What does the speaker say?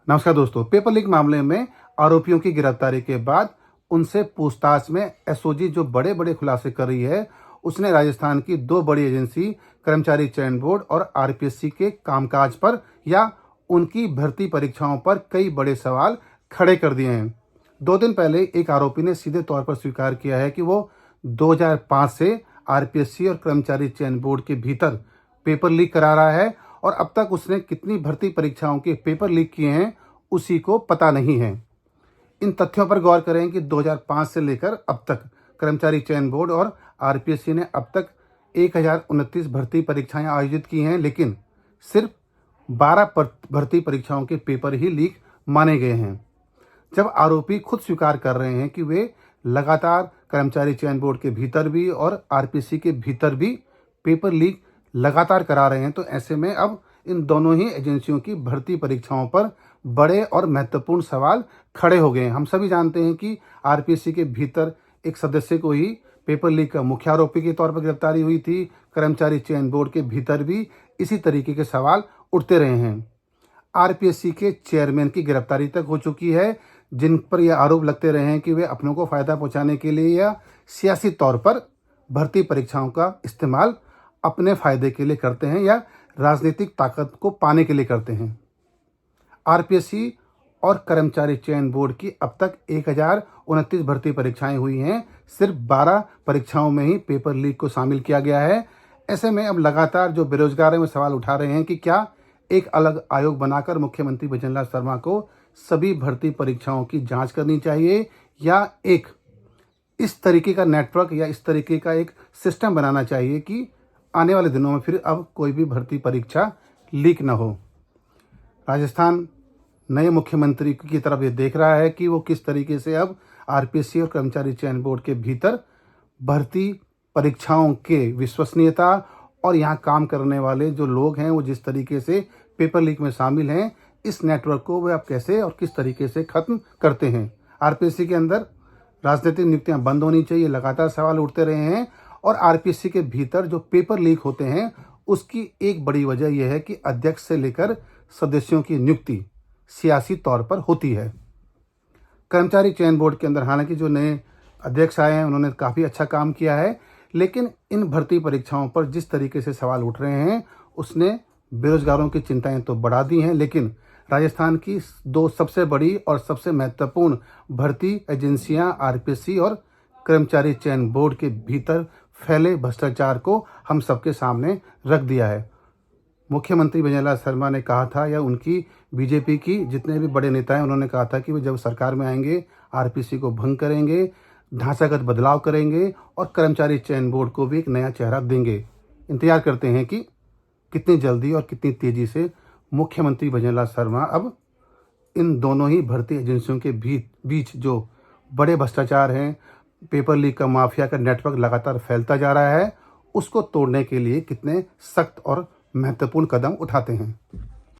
नमस्कार दोस्तों। Paper leak मामले में आरोपियों की गिरफ्तारी के बाद उनसे पूछताछ में एसओजी जो बड़े बड़े खुलासे कर रही है, उसने राजस्थान की दो बड़ी एजेंसी कर्मचारी चयन बोर्ड और आरपीएससी के कामकाज पर या उनकी भर्ती परीक्षाओं पर कई बड़े सवाल खड़े कर दिए हैं। 2 दिन पहले एक आरोपी ने सीधे तौर पर स्वीकार किया है कि वो 2005 से आरपीएससी और कर्मचारी चयन बोर्ड के भीतर पेपर लीक करा रहा है और अब तक उसने कितनी भर्ती परीक्षाओं के पेपर लीक किए हैं उसी को पता नहीं है। इन तथ्यों पर गौर करें कि 2005 से लेकर अब तक कर्मचारी चयन बोर्ड और आरपीएससी ने अब तक 1029 भर्ती परीक्षाएं आयोजित की हैं, लेकिन सिर्फ 12 भर्ती परीक्षाओं के पेपर ही लीक माने गए हैं। जब आरोपी खुद स्वीकार कर रहे हैं कि वे लगातार कर्मचारी चयन बोर्ड के भीतर भी और आरपीएससी के भीतर भी पेपर लीक लगातार करा रहे हैं, तो ऐसे में अब इन दोनों ही एजेंसियों की भर्ती परीक्षाओं पर बड़े और महत्वपूर्ण सवाल खड़े हो गए हैं। हम सभी जानते हैं कि आरपीएससी के भीतर एक सदस्य को ही पेपर लीक का मुख्य आरोपी के तौर पर गिरफ्तारी हुई थी। कर्मचारी चयन बोर्ड के भीतर भी इसी तरीके के सवाल उठते रहे हैं। आरपीएससी के चेयरमैन की गिरफ्तारी तक हो चुकी है, जिन पर यह आरोप लगते रहे हैं कि वे अपनों को फायदा पहुंचाने के लिए या सियासी तौर पर भर्ती परीक्षाओं का इस्तेमाल अपने फायदे के लिए करते हैं या राजनीतिक ताकत को पाने के लिए करते हैं। आरपीएससी और कर्मचारी चयन बोर्ड की अब तक 1029 भर्ती परीक्षाएं हुई हैं। सिर्फ 12 परीक्षाओं में ही पेपर लीक को शामिल किया गया है। ऐसे में अब लगातार जो बेरोजगार हैं वो सवाल उठा रहे हैं कि क्या एक अलग आयोग बनाकर मुख्यमंत्री भजनलाल शर्मा को सभी भर्ती परीक्षाओं की जांच करनी चाहिए या एक इस तरीके का नेटवर्क या इस तरीके का एक सिस्टम बनाना चाहिए कि आने वाले दिनों में फिर अब कोई भी भर्ती परीक्षा लीक न हो। राजस्थान नए मुख्यमंत्री की तरफ ये देख रहा है कि वो किस तरीके से अब आरपीएससी और कर्मचारी चयन बोर्ड के भीतर भर्ती परीक्षाओं के विश्वसनीयता और यहाँ काम करने वाले जो लोग हैं वो जिस तरीके से पेपर लीक में शामिल हैं, इस नेटवर्क को वे अब कैसे और किस तरीके से खत्म करते हैं। आरपीएससी के अंदर राजनीतिक नियुक्तियां बंद होनी चाहिए, लगातार सवाल उठते रहे हैं। और आरपीएससी के भीतर जो पेपर लीक होते हैं उसकी एक बड़ी वजह यह है कि अध्यक्ष से लेकर सदस्यों की नियुक्ति सियासी तौर पर होती है। कर्मचारी चयन बोर्ड के अंदर हालांकि जो नए अध्यक्ष आए हैं उन्होंने काफ़ी अच्छा काम किया है, लेकिन इन भर्ती परीक्षाओं पर जिस तरीके से सवाल उठ रहे हैं उसने बेरोजगारों की चिंताएं तो बढ़ा दी हैं, लेकिन राजस्थान की दो सबसे बड़ी और सबसे महत्वपूर्ण भर्ती एजेंसियां आरपीएससी और कर्मचारी चयन बोर्ड के भीतर फैले भ्रष्टाचार को हम सबके सामने रख दिया है। मुख्यमंत्री भजनलाल शर्मा ने कहा था, या उनकी बीजेपी की जितने भी बड़े नेता हैं उन्होंने कहा था कि वे जब सरकार में आएंगे आरपीएससी को भंग करेंगे, ढांचागत बदलाव करेंगे और कर्मचारी चयन बोर्ड को भी एक नया चेहरा देंगे। इंतजार करते हैं कि कितनी जल्दी और कितनी तेज़ी से मुख्यमंत्री भजनलाल शर्मा अब इन दोनों ही भर्ती एजेंसियों के बीच जो बड़े भ्रष्टाचार हैं, पेपर लीक का माफिया का नेटवर्क लगातार फैलता जा रहा है, उसको तोड़ने के लिए कितने सख्त और महत्वपूर्ण कदम उठाते हैं।